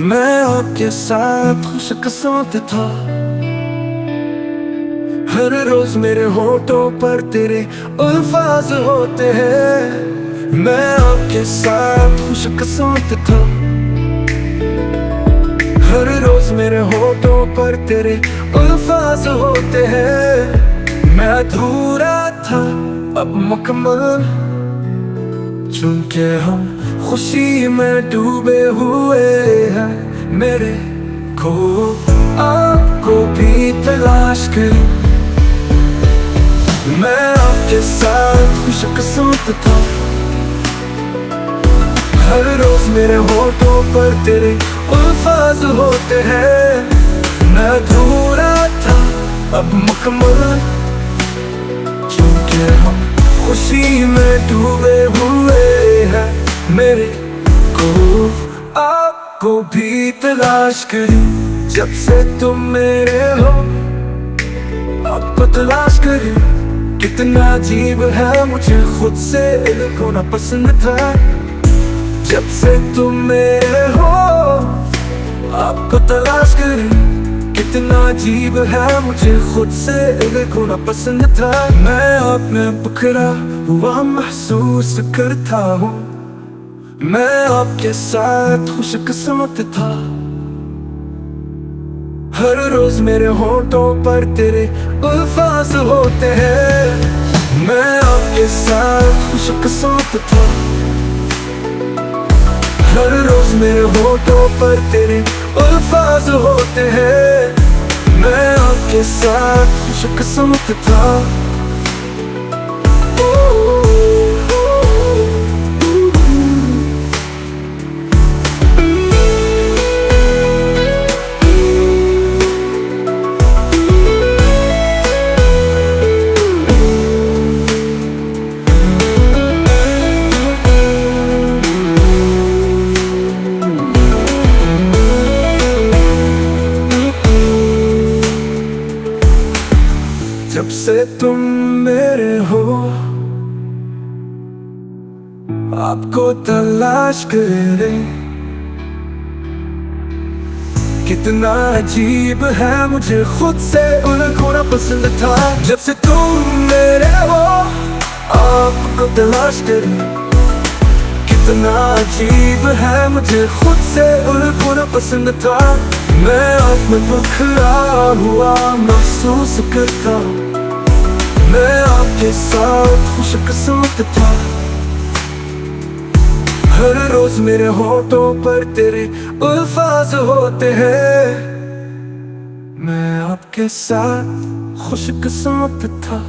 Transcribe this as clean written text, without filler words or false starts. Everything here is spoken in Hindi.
मैं आपके साथ खुशकिस्मत था। हर रोज मेरे होठों पर तेरे अल्फाज होते हैं। मैं आपके साथ खुशकिस्मत था। हर रोज मेरे होठों पर तेरे अल्फाज होते हैं। मैं अधूरा था अब मुकम्मल, चूंकि हम खुशी में डूबे हुए हैं। मेरे को आपको भी तलाश कर, मैं आपके साथ खुशकिस्मत था। हर रोज मेरे होठों पर तेरे अल्फाज होते हैं। मैं अधूरा था अब मुकम्मल, चूंकि हम खुशी में डूबे हुए हैं। मेरे को आपको भी तलाश करी, जब से तुम मेरे हो आपको तलाश करी। कितना अजीब है, मुझे खुद से अलग होना पसंद था। जब से तुम मेरे हो आपको तलाश करी। कितना अजीब है, मुझे खुद से अलग होना पसंद था। मैं आप में बिखरा हुआ महसूस करता हूँ। मैं आपके साथ खुशकिस्मत था। हर रोज मेरे होठों पर तेरे अल्फाज होते हैं। मैं आपके साथ खुशकिस्मत था। हर रोज मेरे होठों पर तेरे अल्फाज होते हैं। मैं आपके साथ खुशकिस्मत था। जब से तुम मेरे हो आपको तलाश करे। कितना अजीब है, मुझे खुद से अलग होना पसंद था। जब से तुम मेरे हो आपको तलाश करे। कितना अजीब है, मुझे खुद से अलग होना पसंद था। मैं आप में बिखरा हुआ महसूस करता। मैं आपके साथ खुशकिस्मत था। हर रोज मेरे होठों पर तेरे अल्फाज होते हैं। मैं आपके साथ खुशकिस्मत था।